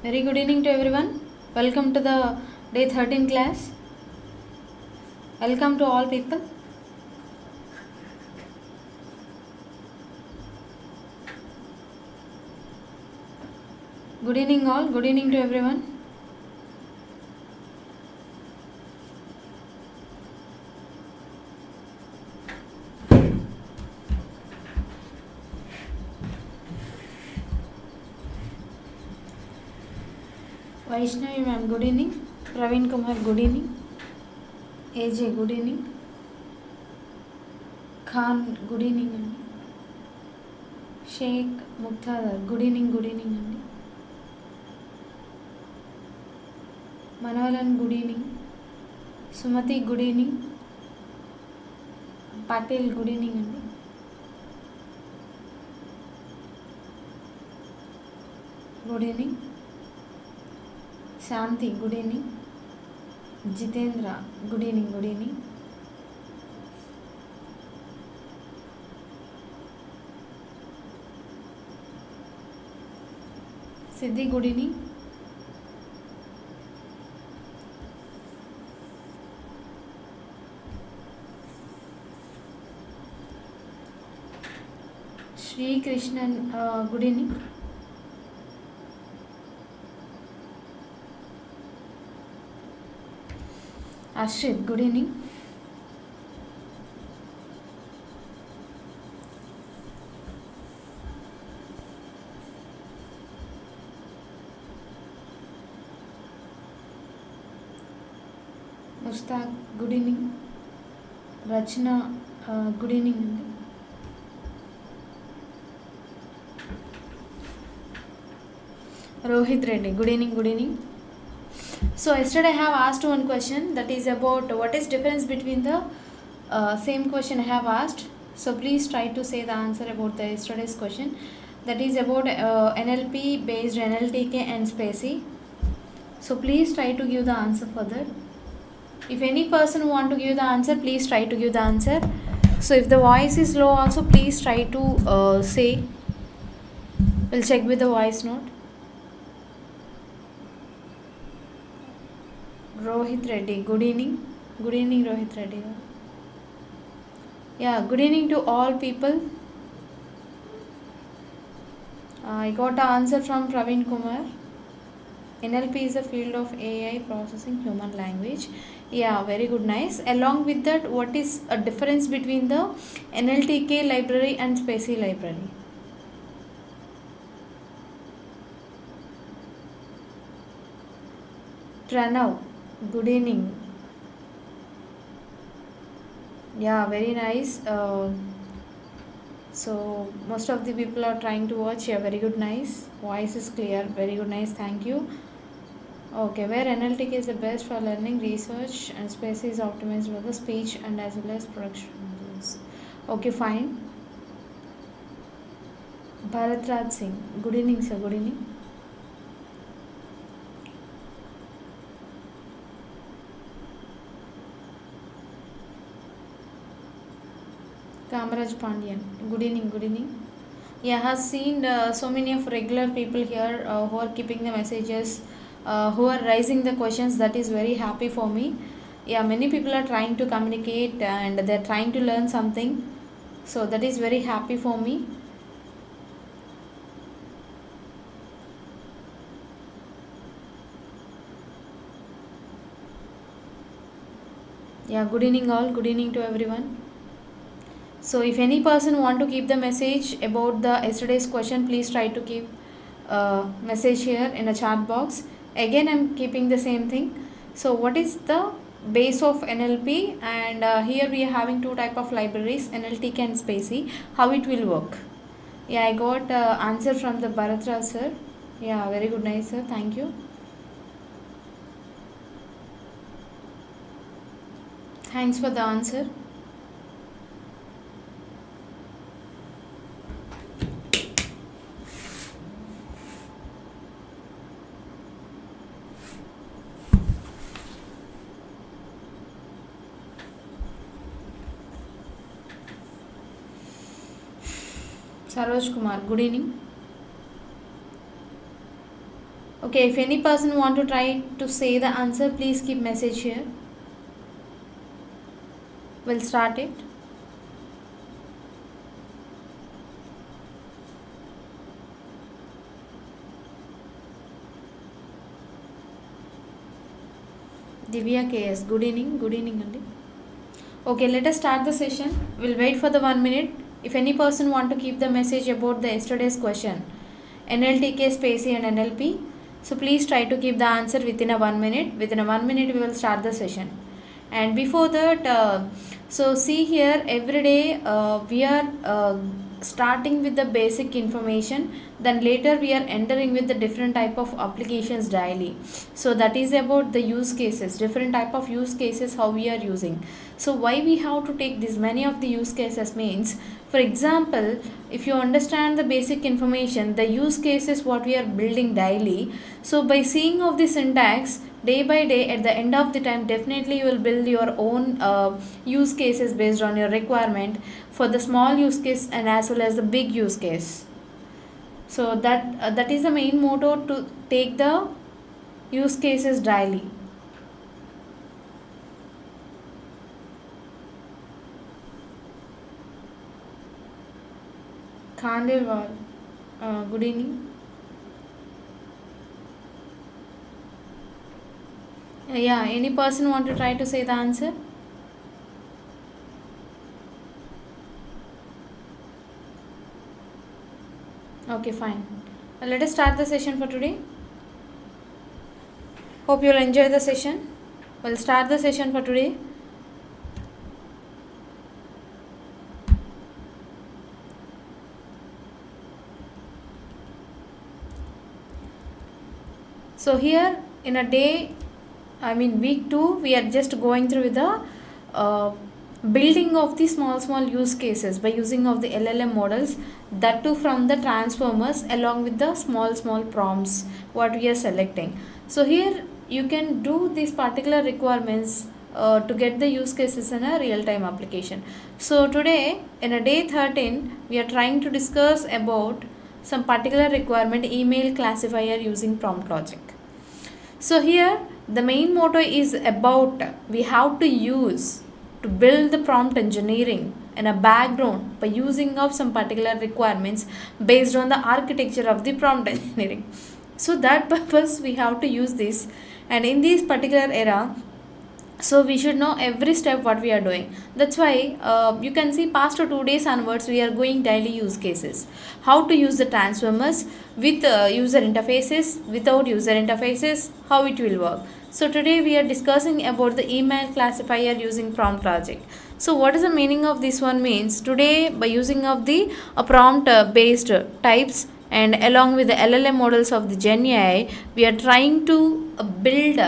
Very good evening to everyone. Welcome to the day 13 class. Welcome to all people. Good evening all. Good evening to everyone. Vaishnavi ma'am, good evening. Praveen Kumar, good evening. AJ, good evening. Khan, good evening అండి. Sheikh Muqtadar, good evening అండి. Manawalan, good evening. Sumati, good evening. Patel, good evening అండి. Good evening. Shanti, good evening. Jitendra, good evening. Siddhi, good evening. Shri Krishnan, good evening. Ashrit, good evening. Mustaq, good evening. Rachna, good evening అండి. Rohit Reddy, good evening. So yesterday I have asked one question that is about what is difference between the same question I have asked. So please try to say the answer about the yesterday's question. That is about NLP based NLTK and SPACY. So please try to give the answer for that. If any person want to give the answer, please try to give the answer. So if the voice is low also, please try to say. We'll check with the voice note. Rohit Reddy, good evening. Good evening, Rohit Reddy. Yeah, good evening to all people. I got an answer from Praveen Kumar. NLP is a field of AI processing human language. Yeah, very good, nice. Along with that, what is a difference between the NLTK library and SPACY library? Pranav, good evening. Yeah, very nice. So most of the people are trying to watch. Yeah, very good, nice. Voice is clear. Very good, nice. Thank you. Okay, where NLTK is the best for learning, research, and SPACY is optimized for the speech and as well as production models. Okay, fine. Bharat Raj Singh, good evening, sir. Good evening. Kamaraj Pandian, good evening. Yeah, I have seen so many of regular people here who are keeping the messages, who are raising the questions. That is very happy for me. Yeah, many people are trying to communicate and they're trying to learn something. So that is very happy for me. Yeah, good evening all. Good evening to everyone. So if any person want to keep the message about the yesterday's question, please try to keep message here in a chat box. Again, I'm keeping the same thing. So what is the base of NLP? And here we are having two type of libraries, NLTK and SPACY. How it will work? Yeah, I got answer from the Bharatra sir. Yeah, very good, nice sir. Thank you. Thanks for the answer. Saroj Kumar, good evening. Okay, if any person want to try to say the answer, please keep message here. We'll start it. Divya KS, good evening. Good evening, Andy. Okay, let us start the session. We'll wait for the 1 minute. If any person want to keep the message about the yesterday's question, NLTK, Spacey and NLP, so please try to keep the answer within a 1 minute. Within a 1 minute, we will start the session. And before that, so see here, every day we are starting with the basic information, then later we are entering with the different type of applications daily. So that is about the use cases, different type of use cases how we are using. So why we have to take this many of the use cases means, for example, if you understand the basic information, the use cases what we are building daily, so by seeing of the syntax day by day, at the end of the time, definitely you will build your own use cases based on your requirement for the small use case and as well as the big use case. So that is the main motto, to take the use cases daily. Khandelwal, good evening. Yeah, any person want to try to say the answer? Okay, fine. Let us start the session for today. Hope you'll enjoy the session. We'll start the session for today. So here in a day, week 2, we are just going through the building of the small use cases by using of the LLM models, that too from the transformers along with the small prompts what we are selecting. So here you can do these particular requirements to get the use cases in a real-time application. So today in a day 13, we are trying to discuss about some particular requirement, email classifier using prompt logic. So here the main motto is about we have to use to build the prompt engineering in a background by using of some particular requirements based on the architecture of the prompt engineering. So that purpose we have to use this, and in this particular era, so we should know every step what we are doing. That's why you can see past 2 days onwards we are going daily use cases, how to use the transformers with user interfaces, without user interfaces, how it will work. So today we are discussing about the email classifier using prompt logic. So what is the meaning of this one means, today by using of the prompt based types and along with the LLM models of the Gemini, we are trying to build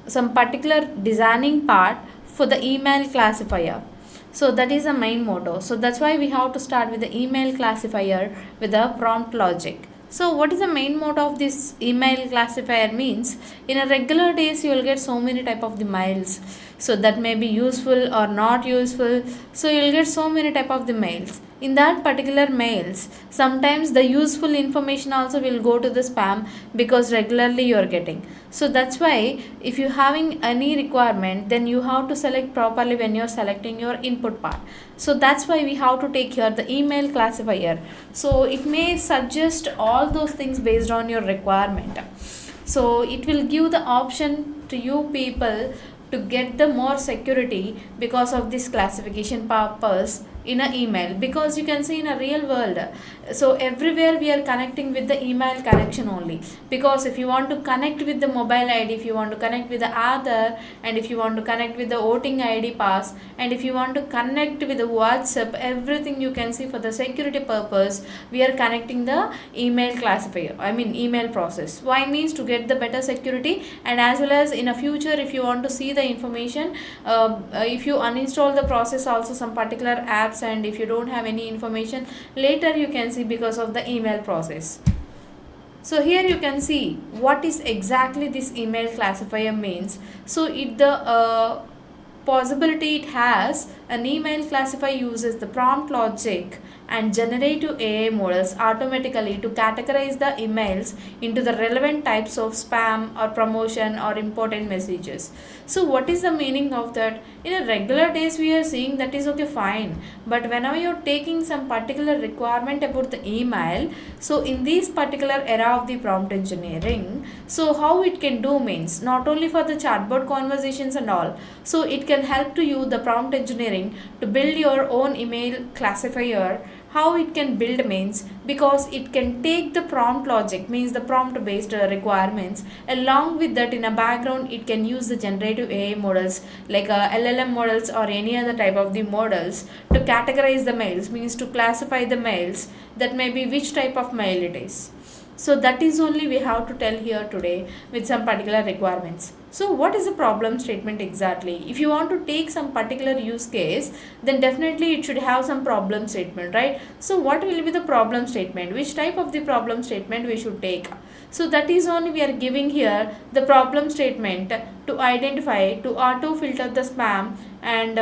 some particular designing part for the email classifier. So that is the main motto. So that's why we have to start with the email classifier with the prompt logic. So what is the main motto of this email classifier means, in a regular days you will get so many type of the mails, so that may be useful or not useful. So you will get so many type of the mails. In that particular mails, sometimes the useful information also will go to the spam because regularly you are getting. So that's why if you having any requirement, then you have to select properly when you are selecting your input part. So that's why we have to take here the email classifier. So it may suggest all those things based on your requirement. So it will give the option to you people to get the more security because of this classification purpose in an email, because you can see in a real world, so everywhere we are connecting with the email connection only, because if you want to connect with the mobile ID, if you want to connect with the Aadhaar, and if you want to connect with the voting ID pass, and if you want to connect with the WhatsApp, everything you can see for the security purpose we are connecting the email classifier, email process. Why means to get the better security, and as well as in a future if you want to see the information, if you uninstall the process also some particular apps, and if you don't have any information later you can see because of the email process. So here you can see what is exactly this email classifier means. So it the possibility it has An email classifier uses the prompt logic and generative AI models automatically to categorize the emails into the relevant types of spam or promotion or important messages. So what is the meaning of that? In a regular days we are seeing that is okay fine, but whenever you're taking some particular requirement about the email, so in this particular era of the prompt engineering, so how it can do means not only for the chatbot conversations and all, so it can help to you the prompt engineering to build your own email classifier. How it can build means because it can take the prompt logic means the prompt based requirements, along with that in a background it can use the generative AI models like LLM models or any other type of the models to categorize the mails, means to classify the mails, that may be which type of mail it is. So that is only we have to tell here today with some particular requirements. So what is the problem statement exactly? If you want to take some particular use case, then definitely it should have some problem statement, right? So what will be the problem statement? Which type of the problem statement we should take? So that is only we are giving here the problem statement to identify, to auto filter the spam and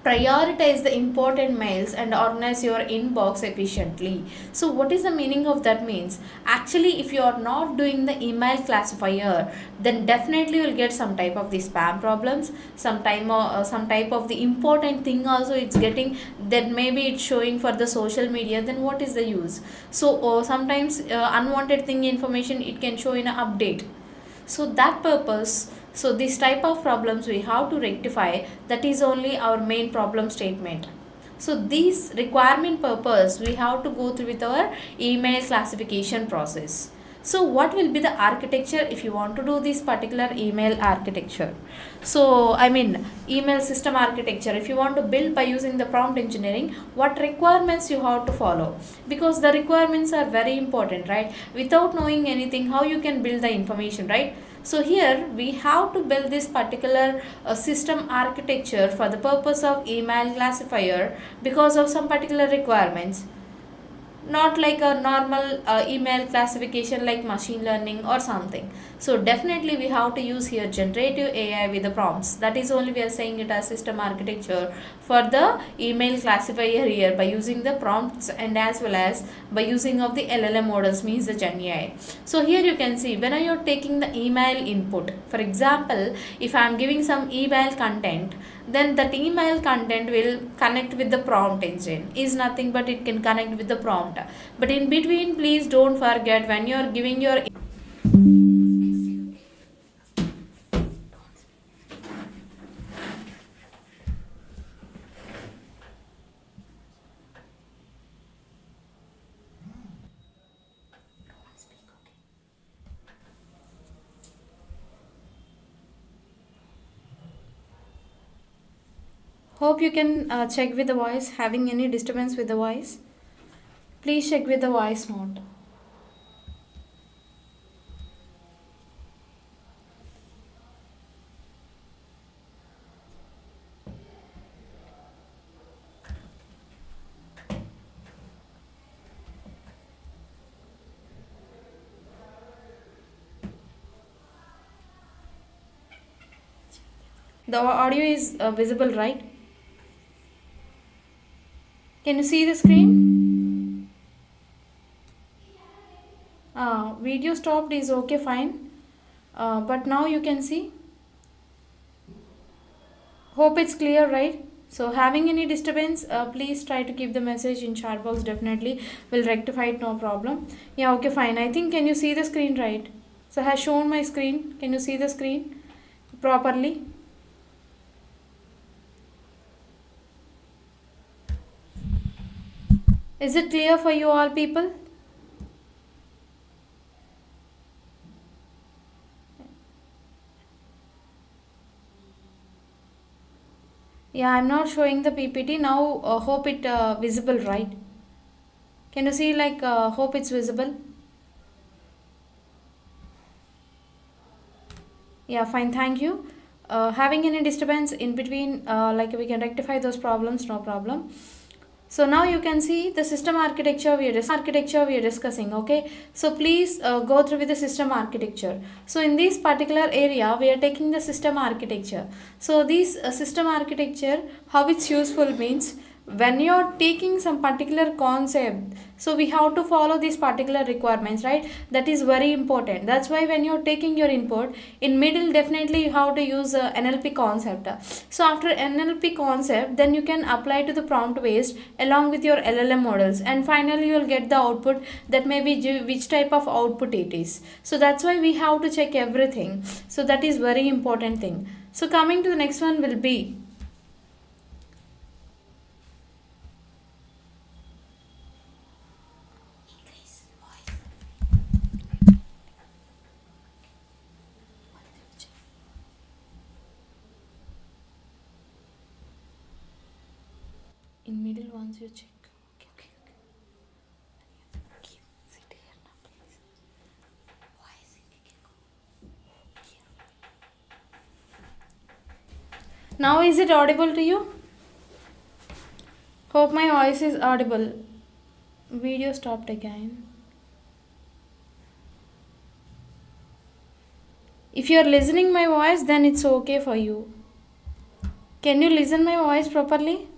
prioritize the important mails and organize your inbox efficiently. So what is the meaning of that means? Actually if you are not doing the email classifier, then definitely you will get some type of the spam problems, some type of the important thing also it's getting, that maybe it's showing for the social media, then what is the use? So sometimes unwanted thing information it can show in an update. So that purpose, so this type of problems we have to rectify, that is only our main problem statement. So this requirement purpose we have to go through with our email classification process. So what will be the architecture if you want to do this particular email architecture? So I mean email system architecture, if you want to build by using the prompt engineering, what requirements you have to follow? Because the requirements are very important, right? Without knowing anything, how you can build the information, right? So here we have to build this particular system architecture for the purpose of email classifier because of some particular requirements, not like a normal email classification like machine learning or something. So definitely we have to use here generative AI with the prompts. That is only we are saying it as system architecture for the email classifier here by using the prompts and as well as by using of the LLM models, means the Gemini. So here you can see when you are taking the email input, for example if I am giving some email content, then that email content will connect with the prompt engine, is nothing but it can connect with the prompt. But in between please don't forget when you are giving your, hope you can check with the voice, having any disturbance with the voice, please check with the voice note. The audio is visible, right? Can you see the screen? Video stopped is okay, fine. But now you can see. Hope it's clear, right? So having any disturbance, please try to keep the message in chat box. Definitely will rectify it, no problem. Yeah, okay, fine. I think can you see the screen, right? So I have shown my screen. Can you see the screen properly? Is it clear for you all people? Yeah, I'm not showing the PPT now. Hope it visible, right? Can you see like hope it's visible? Yeah, fine, thank you. Having any disturbance in between, like we can rectify those problems, no problem. So now you can see the system architecture we are discussing. Okay, so please go through with the system architecture. So in this particular area we are taking the system architecture. So this system architecture, how it's useful means, when you're taking some particular concept, so we have to follow these particular requirements, right? That is very important. That's why when you're taking your input, in middle definitely you have to use NLP concept. So after NLP concept, then you can apply to the prompt based along with your LLM models, and finally you will get the output that may be which type of output it is. So that's why we have to check everything. So that is very important thing. So coming to the next one will be, in middle once you check. Okay, okay, okay. Keep, sit here now, please. Why is it here? Now is it audible to you? Hope my voice is audible. Video stopped again. If you are listening my voice, then it's okay for you. Can you listen my voice properly?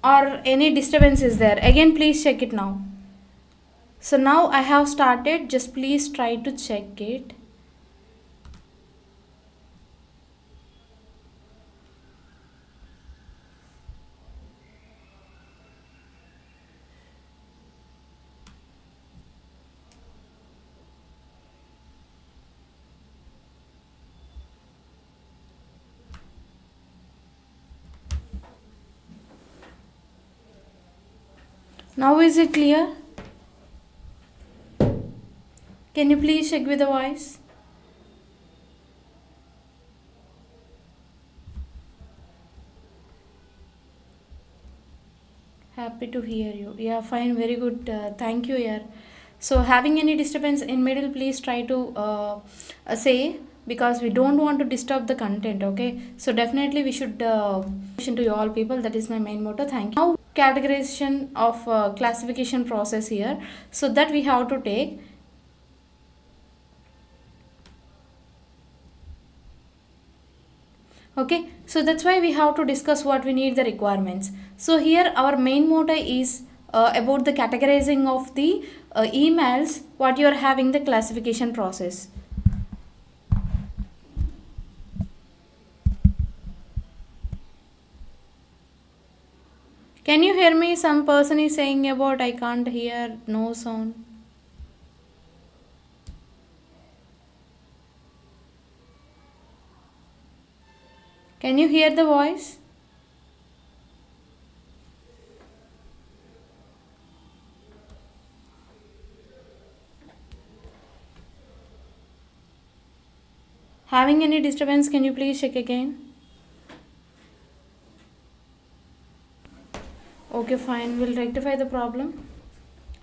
Or any disturbance is there? Again, please check it now. So now I have started. Just please try to check it. Now is it clear? Can you please check with the voice? Happy to hear you. Yeah, fine, very good. Thank you, yeah. So having any disturbance in middle, please try to say, because we don't want to disturb the content. Okay. So definitely we should to you all people. That is my main motto. Thank you. Now categorization of classification process here. So that we have to take. Okay, so that's why we have to discuss what we need the requirements. So here our main motto is about the categorizing of the emails what you are having the classification process. Can you hear me? Some person is saying about I can't hear, no sound. Can you hear the voice? Having any disturbance, can you please check again? Okay, fine, we'll rectify the problem.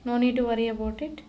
No need to worry about it.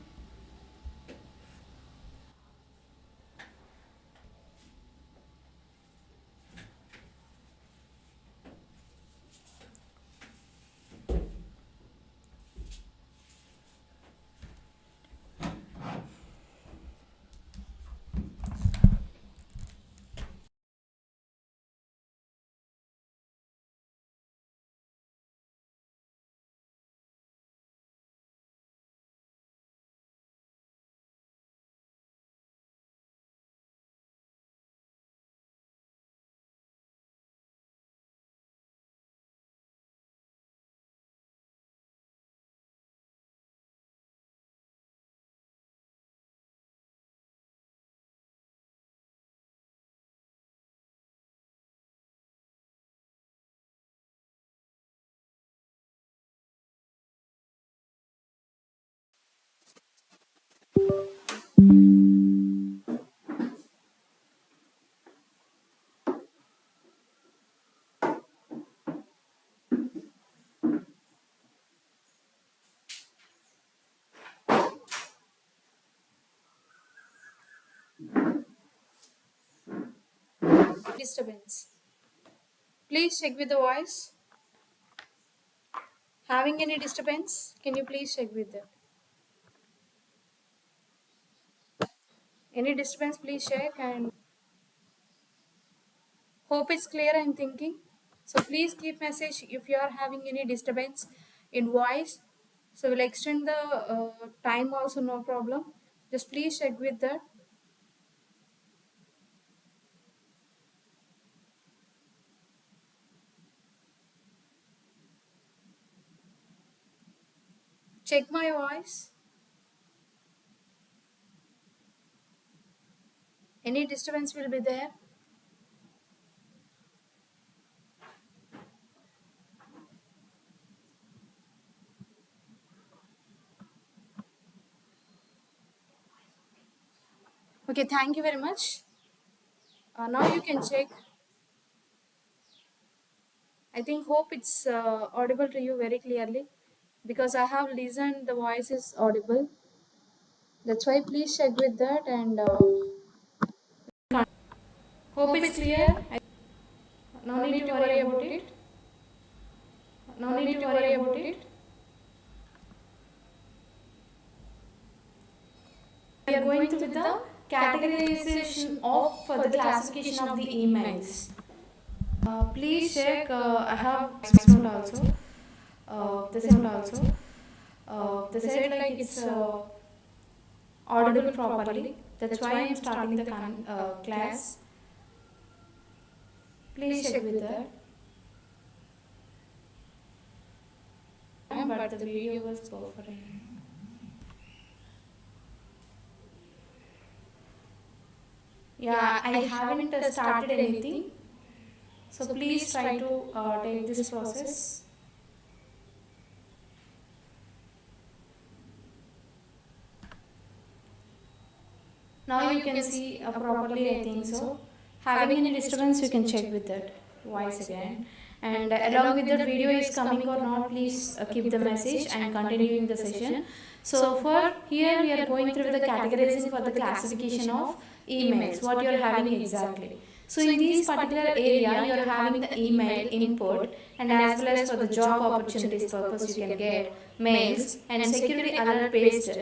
Disturbance. Please check with the voice. Having any disturbance? Can you please check with that? Any disturbance, please check, and hope it's clear. I'm thinking. So please keep message if you are having any disturbance in voice. So we'll extend the time also, no problem. Just please check with that. Check my voice. Any disturbance will be there. Okay, thank you very much. Now you can check. I think hope it's audible to you very clearly because I have listened the voice is audible. That's why please check with that and hope it's clear. No need to worry about it. No need to worry about it. We are going through the categorization of for the classification of the emails. Please check. I have this note also. This note also. They said like it's audible properly. That's why I'm starting the class. Please check with that. But the video was buffering. Yeah, I haven't started anything. So please try to take this process. Now you can see properly, I think so. Having any disturbance, you can check with that voice again. And along with that video is coming or not, please keep the message and continuing the session. So for here we are going through the categorizing for the classification of emails, what you are having exactly. So in this particular area, you are having the email input and as well as for the job opportunities purpose you can get mails and security alert based.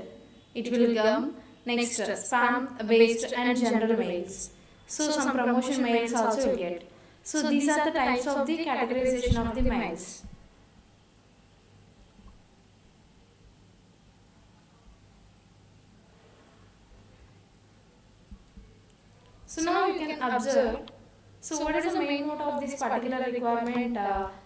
It will come next spam based and general mails. So some promotion mails also will get. So these are the types of the categorization of the mails. So now you can observe. So what is the main mode of this particular requirement?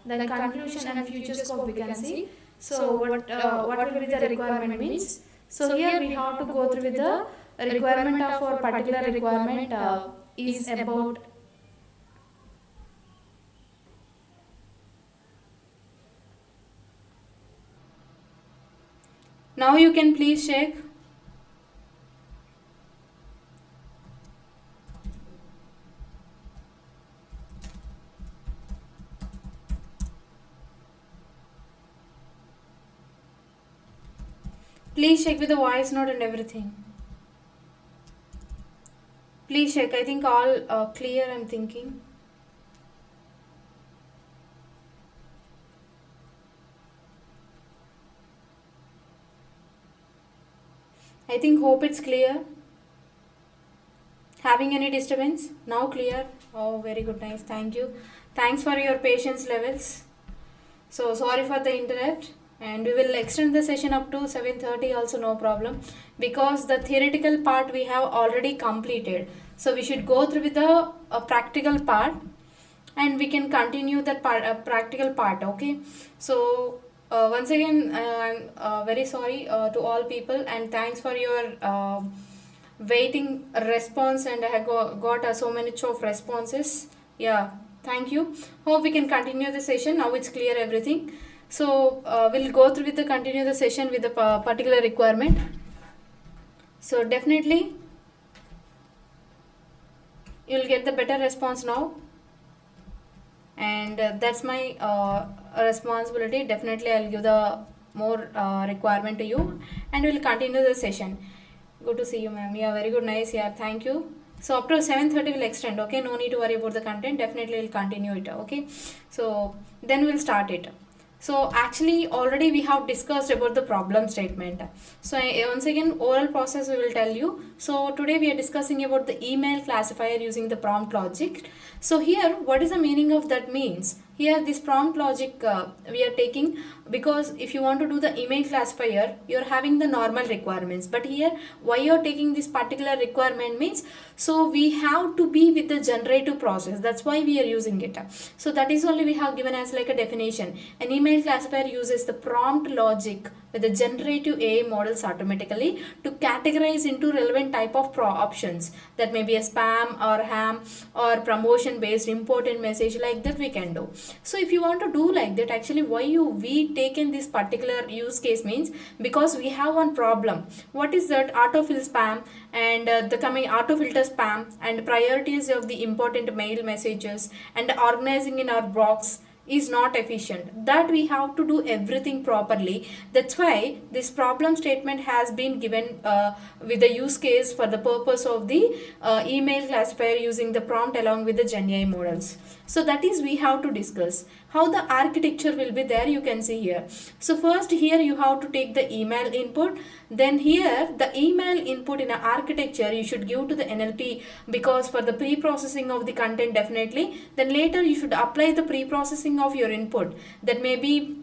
The conclusion and future scope we can see. So what will be the requirement means? So here we have to go through with the requirement of our particular requirement is about. Now you can please check. Please check with the voice note and everything. Please check. I think all clear, I'm thinking. I think hope it's clear. Having any disturbance? Now clear. Oh, very good, nice. Thank you. Thanks for your patience levels. So sorry for the interrupt. And we will extend the session up to 7:30 also, no problem, because the theoretical part we have already completed. So we should go through with the practical part and we can continue that part, practical part, okay? So once again, I'm very sorry to all people and thanks for your waiting response and I have got so many of responses. Yeah, thank you. Hope we can continue the session. Now it's clear everything. So we'll go through with the continue the session with the particular requirement. So definitely you'll get the better response now, and that's my responsibility. Definitely I'll give the more requirement to you and we'll continue the session. Good to see you, ma'am. Yeah, very good, nice. Yeah, thank you. So up to 7:30 will extend, okay? No need to worry about the content. Definitely we'll continue it, okay? So then we'll start it. So actually already we have discussed about the problem statement. So once again oral process we will tell you. So today we are discussing about the email classifier using the prompt logic. So here what is the meaning of that means? Here this prompt logic we are taking, because if you want to do the email classifier you're having the normal requirements, but here why you're taking this particular requirement means, so we have to be with the generative process, that's why we are using it. So that is only we have given as like a definition. An email classifier uses the prompt logic with the generative AI models automatically to categorize into relevant type of options, that may be a spam or ham or promotion based important message, like that we can do. So if you want to do like that, actually why we taken this particular use case means, because we have one problem. What is that? Autofill spam and the coming autofilter spam and priorities of the important mail messages and organizing in our box is not efficient, that we have to do everything properly. That's why this problem statement has been given with the use case for the purpose of the email classifier using the prompt along with the GenAI models. So that is we have to discuss how the architecture will be there, you can see here. So first here you have to take the email input, then here the email input in an architecture you should give to the NLP, because for the pre-processing of the content definitely, then later you should apply the pre-processing of your input, that may be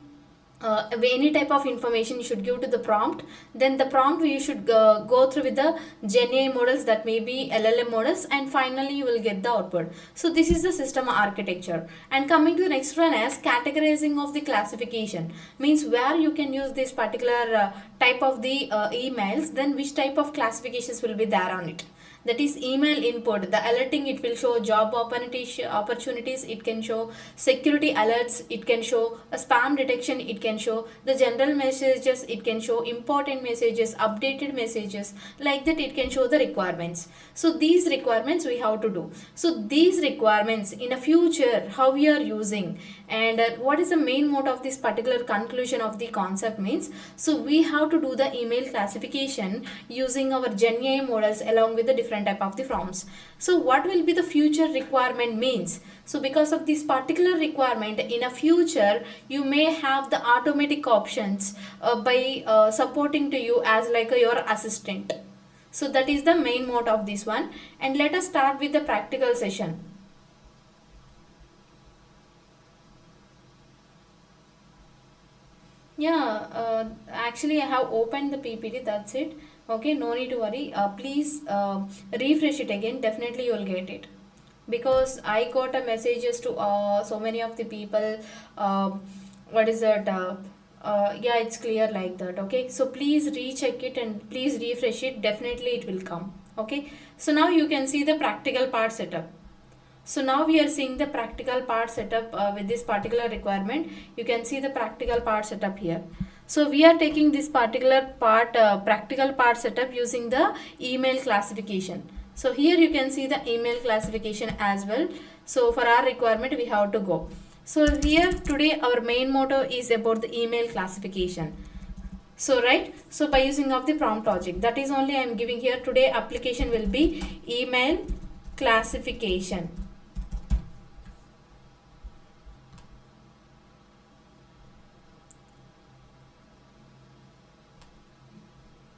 any type of information you should give to the prompt. Then the prompt you should go through with the GenAI models, that may be LLM models, and finally you will get the output. So this is the system architecture. And coming to the next one as categorizing of the classification, means where you can use this particular type of the emails, then which type of classifications will be there on it. That is email input, the alerting, it will show job opportunities, it can show security alerts, it can show a spam detection, it can show the general messages, it can show important messages, updated messages, like that it can show the requirements. So these requirements we have to do. So these requirements in a future how we are using, and what is the main mode of this particular conclusion of the concept means, so we have to do the email classification using our GenAI models along with the different type of the prompts. So what will be the future requirement means, so because of this particular requirement in a future you may have the automatic options by supporting to you as like your assistant. So that is the main mode of this one. And let us start with the practical session. Yeah, actually I have opened the PPT, that's it. Okay, no need to worry. Please refresh it again, definitely you will get it. Because I got a messages to so many of the people, what is that, yeah, it's clear like that. Okay, so please recheck it and please refresh it, definitely it will come. Okay, so now you can see the practical part setup. So now we are seeing the practical part setup with this particular requirement. You can see the practical part setup here. So we are taking this particular part, practical part setup using the email classification. So here you can see the email classification as well. So for our requirement we have to go. So here today our main motto is about the email classification. So right, so by using of the prompt logic, that is only I am giving here. Today application will be email classification.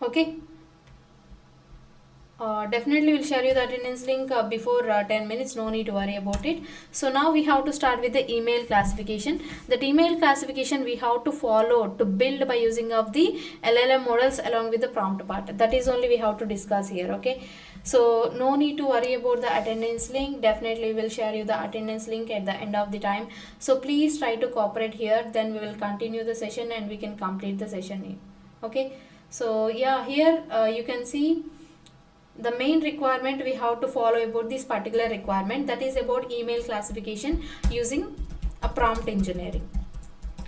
Okay, definitely will share you the attendance link before 10 minutes, no need to worry about it. So now we have to start with the email classification. That email classification we have to follow to build by using of the LLM models along with the prompt part. That is only we have to discuss here. Okay, so no need to worry about the attendance link, definitely will share you the attendance link at the end of the time. So please try to cooperate here, then we will continue the session and we can complete the session. Okay, so yeah, here you can see the main requirement we have to follow about this particular requirement, that is about email classification using a prompt engineering.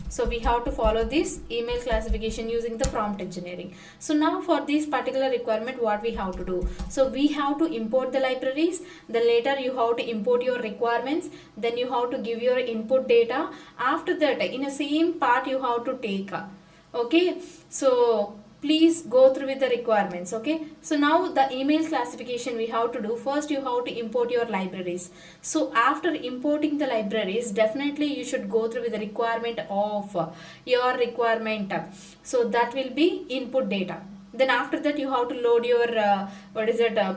So we have to follow this email classification using the prompt engineering. So now for this particular requirement what we have to do, so we have to import the libraries, then later you have to import your requirements, then you have to give your input data. After that in the same part you have to take okay, so please go through with the requirements. Okay, so now the email classification we have to do. First you have to import your libraries. So after importing the libraries, definitely you should go through with the requirement of your requirement. So that will be input data. Then after that you have to load your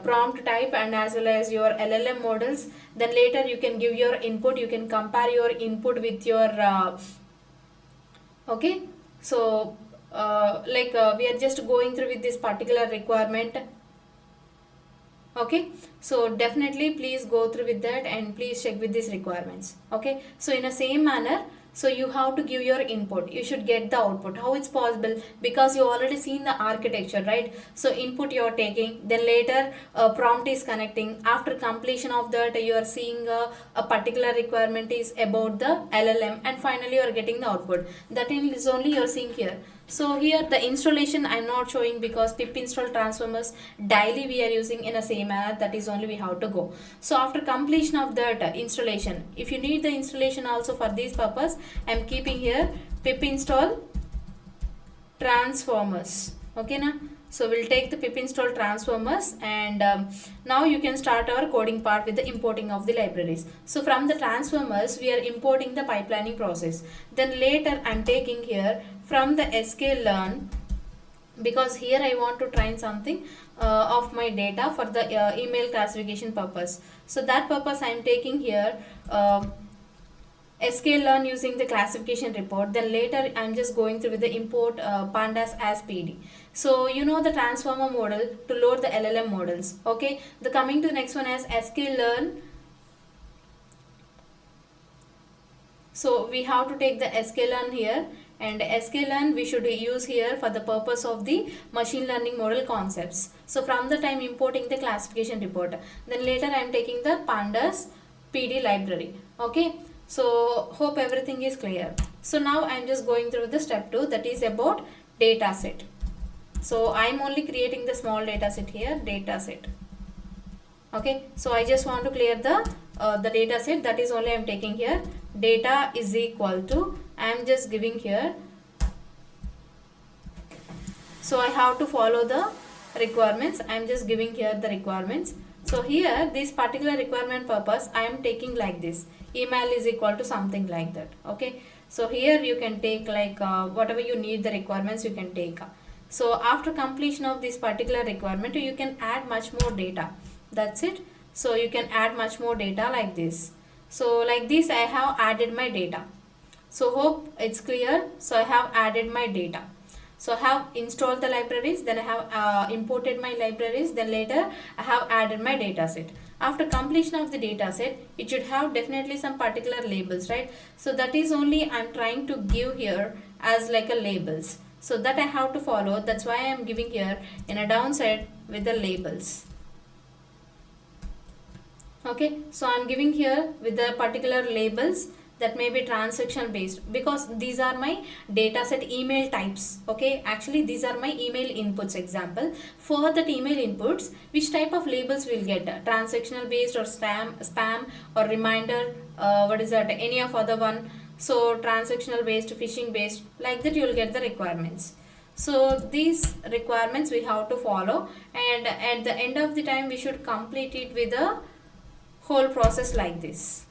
prompt type and as well as your LLM models. Then later you can give your input, you can compare your input with your okay. So we are just going through with this particular requirement. Okay, so definitely please go through with that and please check with these requirements. Okay, so in the same manner, so you have to give your input, you should get the output. How it's possible? Because you already seen the architecture, right? So input you are taking, then later prompt is connecting. After completion of that, you are seeing a particular requirement is about the LLM, and finally you are getting the output. That is only you are seeing here. So here the installation I am not showing because pip install transformers daily we are using in a same manner. That is only we have to go. So after completion of that installation, if you need the installation also for this purpose, I am keeping here pip install transformers. Okay na? So we'll take the pip install transformers, and now you can start our coding part with the importing of the libraries. So from the transformers we are importing the pipelining process. Then later I'm taking here from the sklearn, because here I want to train something of my data for the email classification purpose. So that purpose I am taking here sklearn using the classification report. Then later I'm just going through with the import pandas as PD. So you know the transformer model to load the LLM models. Okay, the coming to the next one as sklearn. So we have to take the sklearn here, and sklearn we should use here for the purpose of the machine learning model concepts. So from the time importing the classification report, then later I am taking the pandas PD library. Okay, so hope everything is clear. So now I am just going through the step 2, that is about data set. So I am only creating the small data set here, data set. Okay, so I just want to clear the data set. That is only I am taking here. Data is equal to, I am just giving here. So I have to follow the requirements. I am just giving here the requirements. So here this particular requirement purpose I am taking like this. Email is equal to something like that. Okay, so here you can take like whatever you need the requirements you can take. So after completion of this particular requirement, you can add much more data. That's it. So you can add much more data like this. So like this I have added my data. So hope it's clear. So I have added my data. So I have installed the libraries, then I have imported my libraries, then later I have added my data set. After completion of the data set, it should have definitely some particular labels, right? So that is only I'm trying to give here as like a labels. So that I have to follow. That's why I am giving here in a downside with the labels. Okay, so I am giving here with the particular labels that may be transaction based, because these are my data set email types. Okay, actually these are my email inputs. Example, for that email inputs, which type of labels will get, transactional based or spam or reminder, any of other one. So transactional based, phishing based, like that you will get the requirements. So these requirements we have to follow, and at the end of the time we should complete it with a whole process like this.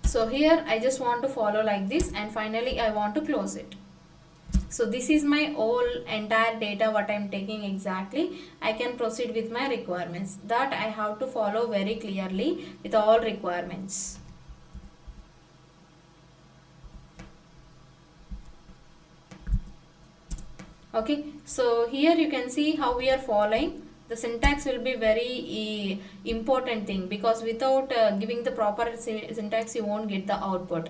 So here I just want to follow like this, and finally I want to close it. So this is my whole entire data what I am taking exactly. I can proceed with my requirements, that I have to follow very clearly with all requirements. Okay, so here you can see how we are following. The syntax will be very important thing, because without giving the proper syntax you won't get the output.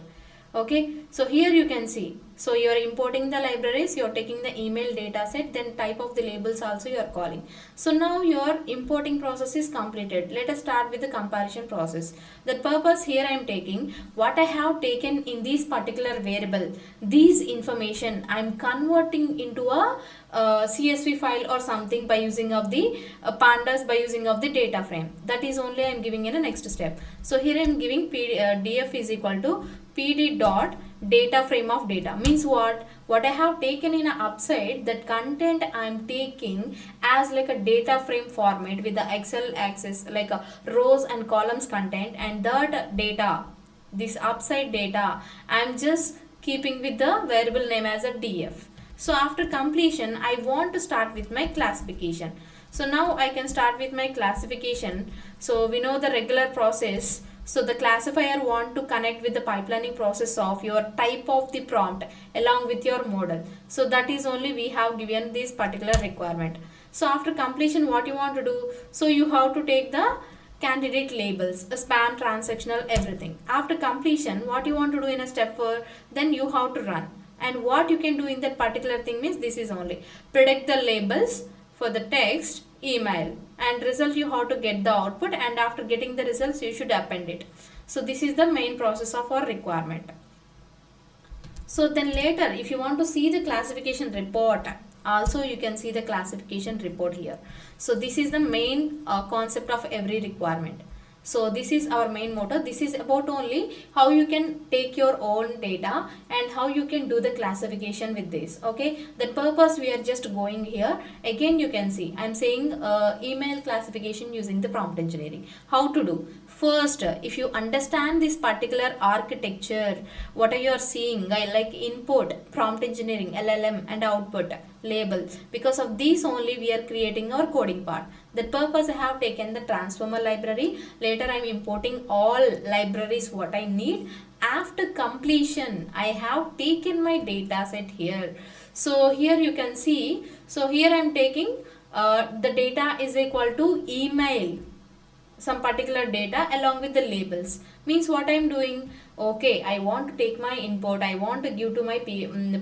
Okay, so here you can see, so you are importing the libraries, you are taking the email data set, then type of the labels also you are calling. So now your importing process is completed. Let us start with the comparison process. That purpose here I am taking what I have taken in this particular variable, these information I am converting into a CSV file or something by using of the pandas, by using of the data frame. That is only I am giving in a next step. So here I am giving df is equal to pd dot data frame of data. Means what I have taken in a upside, that content I am taking as like a data frame format with the Excel access, like a rows and columns content, and that data, this upside data, I am just keeping with the variable name as a df. So after completion, I want to start with my classification. So now I can start with my classification. So we know the regular process. So the classifier want to connect with the pipelining process of your type of the prompt along with your model. So that is only we have given this particular requirement. So after completion, what you want to do? So you have to take the candidate labels, spam, transactional, everything. After completion, what you want to do in a step 4, then you have to run. And what you can do in that particular thing means this is only predict the labels for the text, email, and result you have to get the output, and after getting the results you should append it. So this is the main process of our requirement. So then later, if you want to see the classification report, also you can see the classification report here. So this is the main concept of every requirement. So this is our main motto. This is about only how you can take your own data and how you can do the classification with this. Okay, that purpose we are just going here. Again you can see I am saying email classification using the prompt engineering. How to do? First, if you understand this particular architecture, what are you seeing? I like input, prompt engineering, LLM, and output, label. Because of these only we are creating our coding part. That purpose I have taken the transformer library. Later I am importing all libraries what I need. After completion, I have taken my data set here. So here you can see. So here I am taking the data is equal to email, some particular data along with the labels. Means what I am doing, okay, I want to take my input, I want to give to my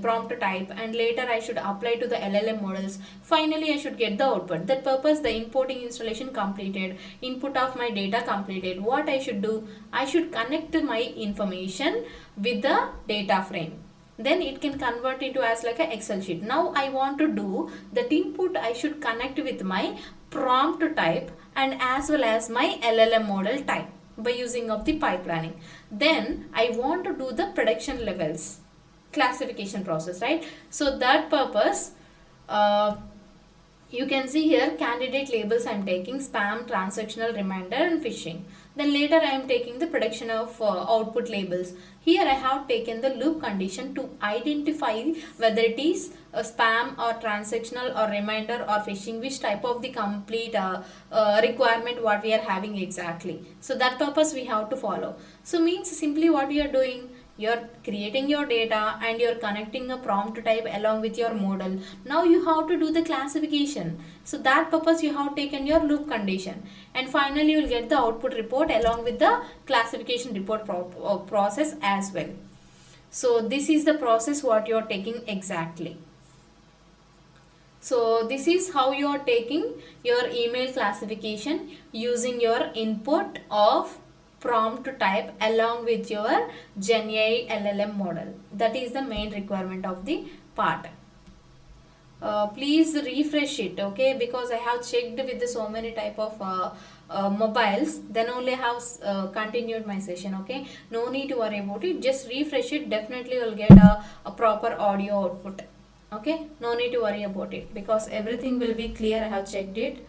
prompt type, and later I should apply to the LLM models. Finally I should get the output. That purpose the importing installation completed, input of my data completed. What I should do, I should connect my information with the data frame, then it can convert into as like a Excel sheet. Now I want to do that input, I should connect with my prompt type and as well as my LLM model type by using of the pipelining. Then I want to do the prediction levels classification process, right? So that purpose, you can see here candidate labels I am taking, spam, transactional, reminder, and phishing. Then later I am taking the prediction of output labels. Here I have taken the loop condition to identify whether it is a spam or transactional or reminder or phishing, which type of the complete requirement what we are having exactly. So that purpose we have to follow. So means simply what we are doing, you're creating your data and you're connecting a prompt type along with your model. Now you have to do the classification. So that purpose you have taken your loop condition, and finally you will get the output report along with the classification report process as well. So this is the process what you are taking exactly. So this is how you are taking your email classification using your input of prompt type along with your Gemini LLM model. That is the main requirement of the part. Please refresh it, okay, because I have checked with so many type of mobiles, then only I have continued my session. Okay, no need to worry about it, just refresh it, definitely you will get a proper audio output. Okay, no need to worry about it because everything will be clear. I have checked it.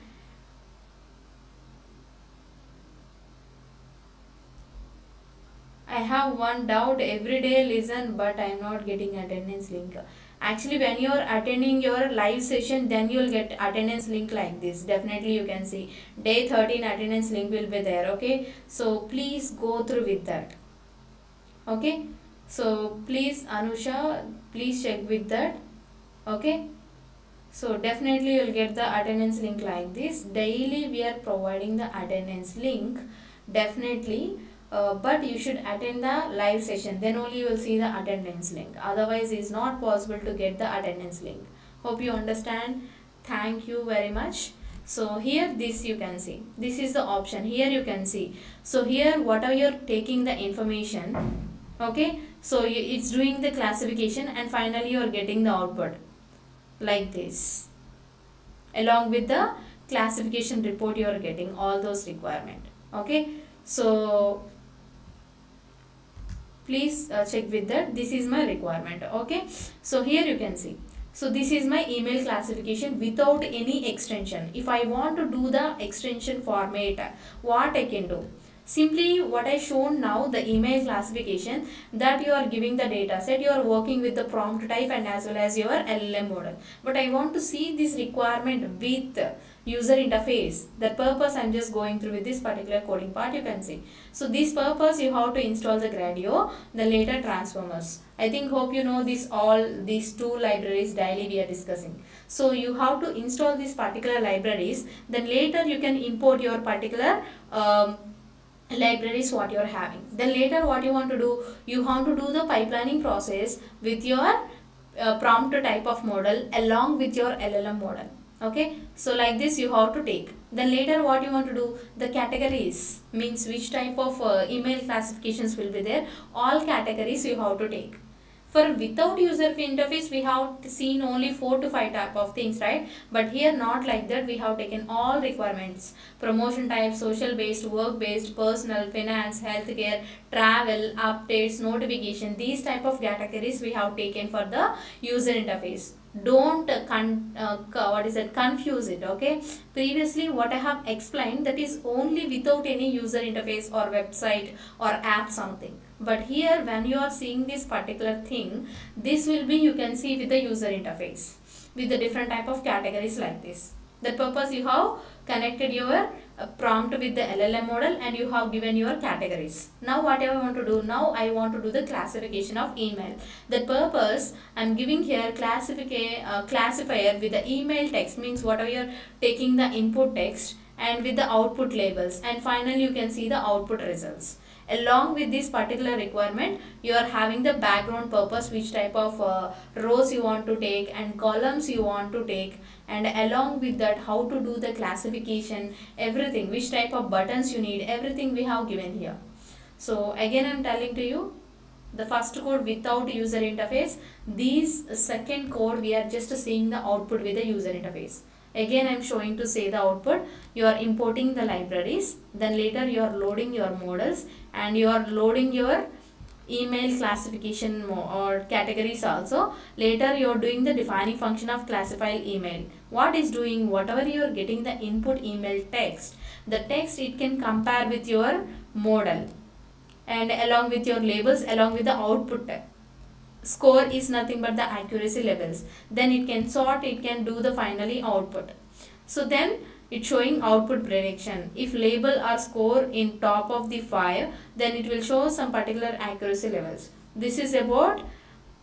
I have one doubt, every day listen but I am not getting attendance link. Actually when you are attending your live session, then you will get attendance link like this. Definitely you can see day 13 attendance link will be there. Okay, so please go through with that. Okay, so please Anusha, please check with that. Okay, so definitely you will get the attendance link like this. Daily we are providing the attendance link, definitely. But you should attend the live session, then only you will see the attendance link. Otherwise it is not possible to get the attendance link. Hope you understand. Thank you very much. So here this you can see, this is the option. Here you can see, so here whatever you are taking the information, okay, so it's doing the classification and finally you are getting the output like this. Along with the classification report you are getting all those requirement. Okay, so Please check with that. This is my requirement. Okay, so here you can see. So this is my email classification without any extension. If I want to do the extension format, what I can do? Simply what I shown now, the email classification, that you are giving the data set, you are working with the prompt type and as well as your LLM model. But I want to see this requirement with user interface. That purpose I'm just going through with this particular coding part, you can see. So this purpose you have to install the Gradio, the later transformers. I think hope you know this, all these two libraries daily we are discussing. So you have to install these particular libraries, then later you can import your particular libraries what you are having. Then later what you want to do, you have to do the pipelining process with your prompt type of model along with your LLM model. Okay, so like this you have to take. Then later what you want to do, the categories means which type of email classifications will be there, all categories you have to take. For without user interface, we have seen only 4 to 5 type of things, right? But here not like that. We have taken all requirements: promotion type, social based, work based, personal, finance, healthcare, travel, updates, notification. These type of categories we have taken for the user interface. Don't confuse it. Okay, previously what I have explained, that is only without any user interface or website or app something. But here when you are seeing this particular thing, this will be, you can see with the user interface with the different type of categories like this. That purpose you have connected your prompt with the LLM model and you have given your categories. Now what I want to do, now I want to do the classification of email. That purpose I'm giving here classifier with the email text, means whatever you're taking the input text and with the output labels, and finally you can see the output results. Along with this particular requirement, you are having the background purpose, which type of rows you want to take and columns you want to take, and along with that how to do the classification, everything, which type of buttons you need, everything we have given here. So again I'm telling to you, the first code without user interface, this second code we are just seeing the output with the user interface. Again I'm showing to say the output, you are importing the libraries, then later you are loading your models and you are loading your email classification or categories also. Later you are doing the defining function of classify email. What is doing, whatever you are getting the input email text, the text it can compare with your model and along with your labels, along with the output. Score is nothing but the accuracy levels. Then it can sort, it can do the finally output. So then it's showing output prediction. If label or score in top of the 5, then it will show some particular accuracy levels. This is about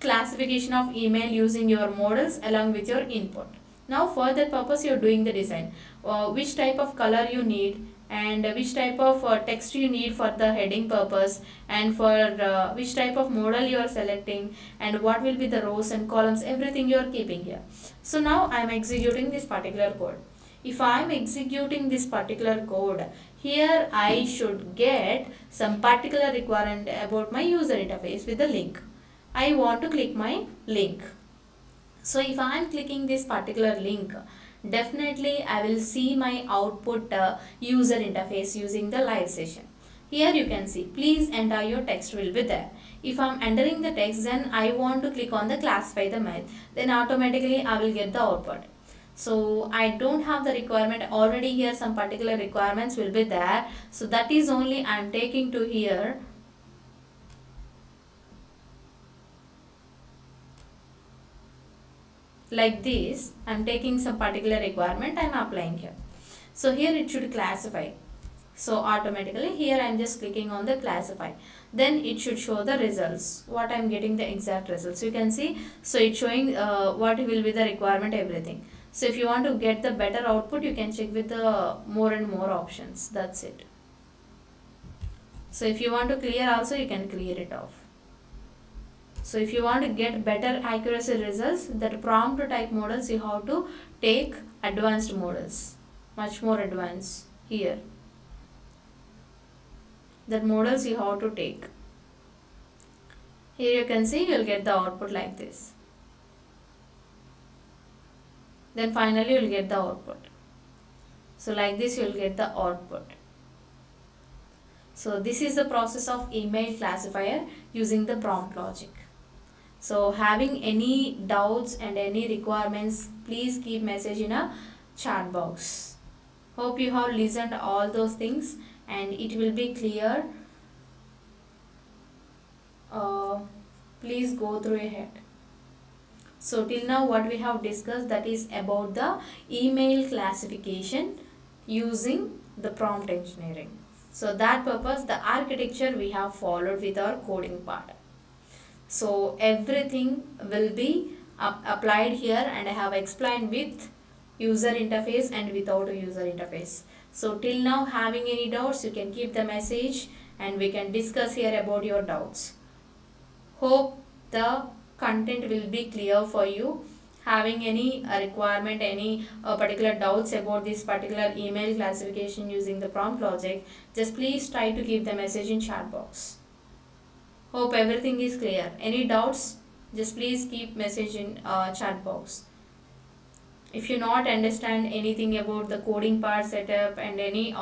classification of email using your models along with your input. Now for that purpose you are doing the design. Which type of color you need and which type of text you need for the heading purpose, and for which type of model you are selecting, and what will be the rows and columns, everything you are keeping here. So now I am executing this particular code. If I am executing this particular code, here I should get some particular requirement about my user interface with the link. I want to click my link. So if I am clicking this particular link, definitely I will see my output user interface using the live session. Here you can see, please enter your text will be there. If I am entering the text, then I want to click on the classify the mail, then automatically I will get the output. So I don't have the requirement already, here some particular requirements will be there. So that is only I am taking to here. Like this, I am taking some particular requirement, I am applying here. So here it should classify. So automatically here I am just clicking on the classify. Then it should show the results, what I am getting the exact results. You can see, so it's showing what will be the requirement, everything. So if you want to get the better output, you can check with the more and more options. That's it. So if you want to clear also, you can clear it off. So if you want to get better accuracy results, that prompt type models you have to take advanced models, much more advanced here. That models you have to take. Here you can see you will get the output like this. Then finally you will get the output. So like this you will get the output. So this is the process of email classifier using the prompt logic. So having any doubts and any requirements, please keep message in a chat box. Hope you have listened all those things and it will be clear. Uh, Please go through ahead. So till now what we have discussed, that is about the email classification using the prompt engineering. So that purpose, the architecture we have followed with our coding part. So everything will be applied here, and I have explained with user interface and without a user interface. So till now having any doubts, you can keep the message and we can discuss here about your doubts. Hope the content will be clear for you. Having any requirement, any particular doubts about this particular email classification using the prompt logic, just please try to keep the message in chat box. Hope everything is clear. Any doubts, just please keep message in chat box. If you not understand anything about the coding part setup and any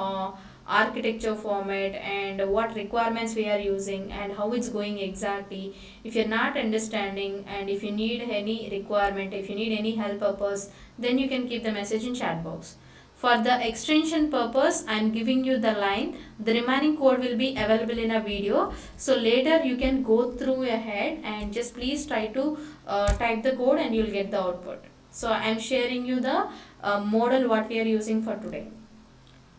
architecture format and what requirements we are using and how it's going exactly, if you're not understanding and if you need any requirement, if you need any help purpose, then you can keep the message in chat box. For the extension purpose, I am giving you the line. The remaining code will be available in a video. So later you can go through ahead and just please try to type the code and you'll get the output. So I am sharing you the model what we are using for today.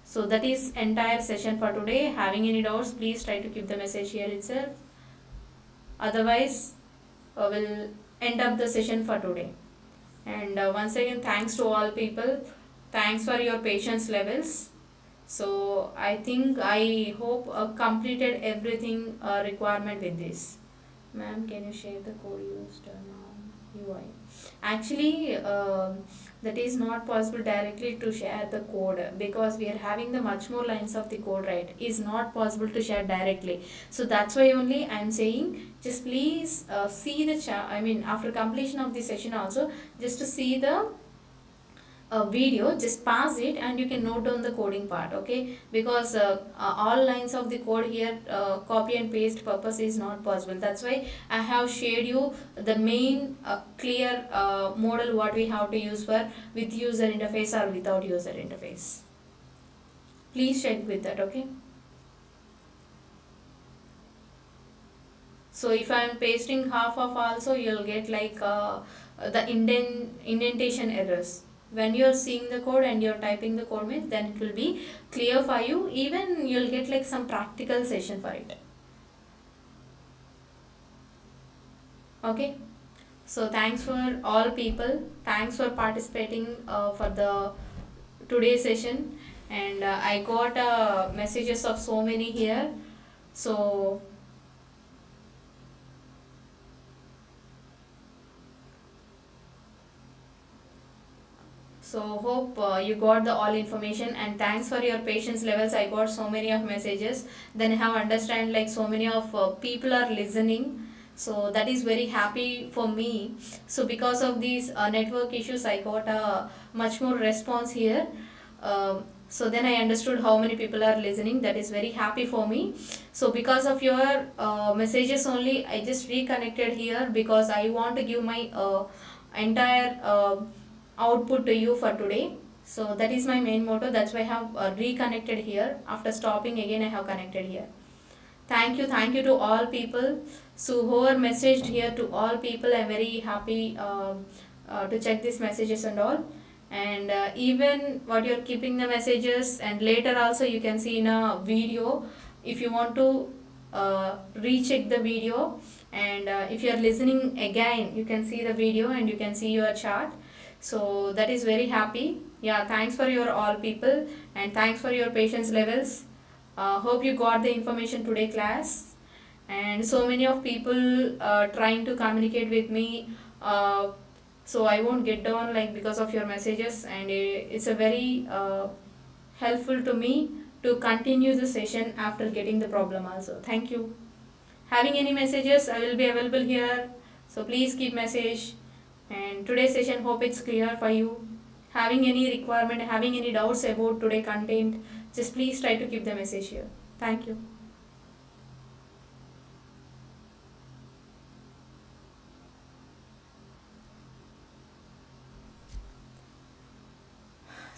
So that is entire session for today. Having any doubts, please try to keep the message here itself. Otherwise, we'll end up the session for today. And once again, thanks to all people. Thanks for your patience levels. So I think, I hope completed everything requirement with this. Ma'am, can you share the code used now? UI. Actually, that is not possible directly to share the code because we are having the much more lines of the code, right? Is not possible to share directly. So that's why only I am saying, just please see the after completion of this session also, just to see the video, just pause it and you can note down the coding part, okay? Because all lines of the code here, copy and paste purpose is not possible. That's why I have shared you the main clear model what we have to use for with user interface or without user interface. Please check with that, okay? So if I am pasting half of also, you'll get like the indentation errors. When you're seeing the code and you're typing the code means, then it will be clear for you. Even you'll get like some practical session for it. Okay. So thanks for all people. Thanks for participating for the today's session. And I got messages of so many here. So hope you got the all information, and thanks for your patience levels. I got so many of messages, then I have understand like so many of people are listening, so that is very happy for me. So because of these network issues, I got a much more response here. So then I understood how many people are listening. That is very happy for me. So because of your messages only, I just reconnected here because I want to give my entire output to you for today. So that is my main motto. That's why I have reconnected here. After stopping again, I have connected here. Thank you to all people. So whoever messaged here, to all people, I'm very happy to check these messages and all. And even what you're keeping the messages, and later also you can see in a video if you want to recheck the video. And if you're listening again, you can see the video and you can see your chart. So that is very happy. Yeah, thanks for your all people and thanks for your patience levels. Hope you got the information today class. And so many of people trying to communicate with me. So I won't get down like because of your messages, and it's a very helpful to me to continue the session after getting the problem also. Thank you. Having any messages, I will be available here. So please keep message. And today's session, hope it's clear for you. Having any requirement, having any doubts about today content, just please try to keep the message here. Thank you.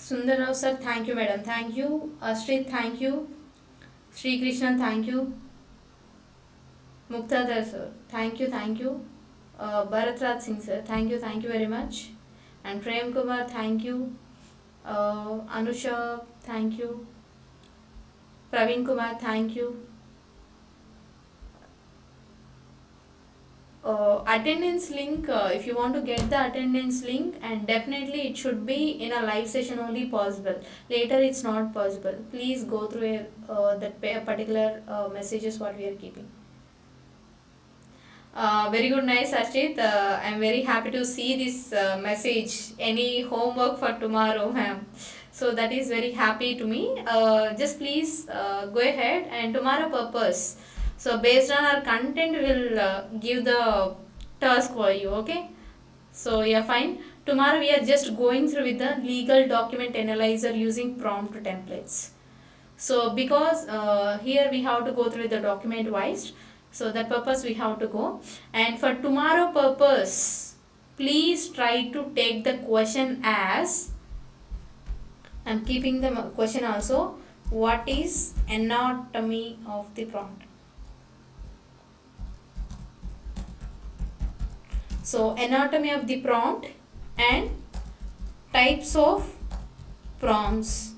Sundarao sir, thank you madam, thank you. Ashrit, thank you. Sri Krishnan, thank you. Muktadar sir, thank you. Bharatraj Singh sir, thank you very much. And Prem Kumar, thank you. Anusha, thank you. Praveen Kumar, thank you. Attendance link, if you want to get the attendance link, and definitely it should be in a live session only possible. Later it's not possible. Please go through that particular messages what we are keeping. Very good, nice Archit. I'm very happy to see this message. Any homework for tomorrow, ma'am? So that is very happy to me. Just please go ahead and tomorrow purpose. So based on our content, we'll give the task for you. Okay. So yeah, fine. Tomorrow we are just going through with the legal document analyzer using prompt templates. So because here we have to go through the document wise, so that purpose we have to go. And for tomorrow purpose, please try to take the question as, I'm keeping the question also, what is anatomy of the prompt? So anatomy of the prompt and types of prompts.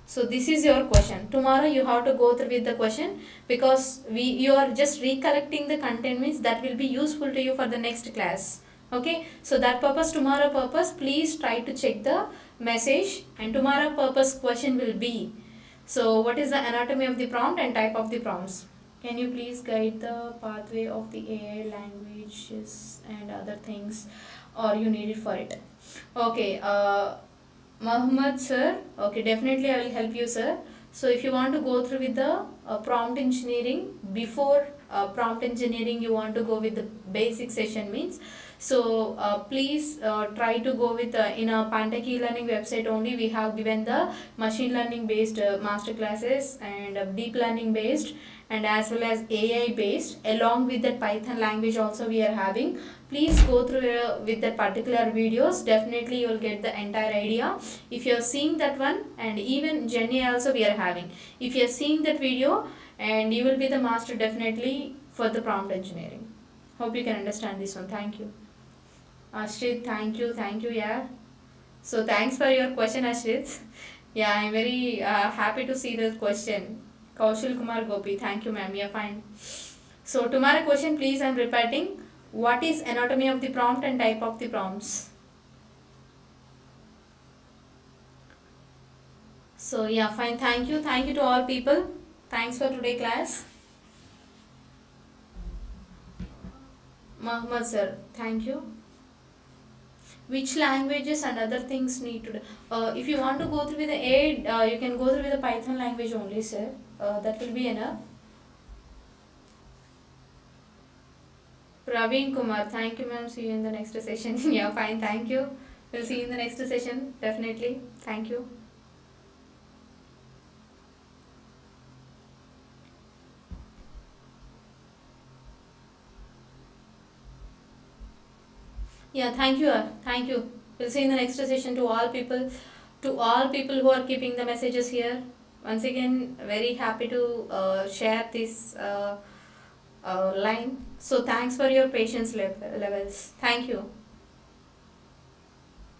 So this is your question. Tomorrow you have to go through with the question, because you are just recollecting the content, means that will be useful to you for the next class. Okay, so that purpose, tomorrow purpose, please try to check the message, and tomorrow purpose question will be, so what is the anatomy of the prompt and type of the prompts? Can you please guide the pathway of the AI languages and other things, or you need it for it? Okay, Muhammad sir, okay, definitely I will help you sir. So if you want to go through with the prompt engineering, before prompt engineering you want to go with the basic session, means, so please try to go with in a pantechelearning website only. We have given the machine learning based master classes, and deep learning based, and as well as AI based, along with that Python language also we are having. Please go through with that particular videos, definitely you will get the entire idea. If you are seeing that one, and even Gemini also we are having, if you are seeing that video, and you will be the master definitely for the prompt engineering. Hope you can understand this one. Thank you. Ashrit, thank you, yeah. So thanks for your question, Ashrit. Yeah, I'm very happy to see this question. Kaushal Kumar Gopi, thank you ma'am, yeah, fine. So tomorrow question, please, I'm repeating, what is anatomy of the prompt and type of the prompts? So yeah, fine, thank you to all people. Thanks for today class. Muhammad sir, thank you. Which languages and other things need to do? If you want to go through with the aid, you can go through with the Python language only sir. That will be enough. Praveen Kumar, thank you ma'am, see you in the next session. Yeah, fine, thank you. We'll see you in the next session, definitely. Thank you. Yeah, thank you. Thank you. We'll see in the next session to all people. To all people who are keeping the messages here. Once again, very happy to share this line. So thanks for your patience levels. Thank you.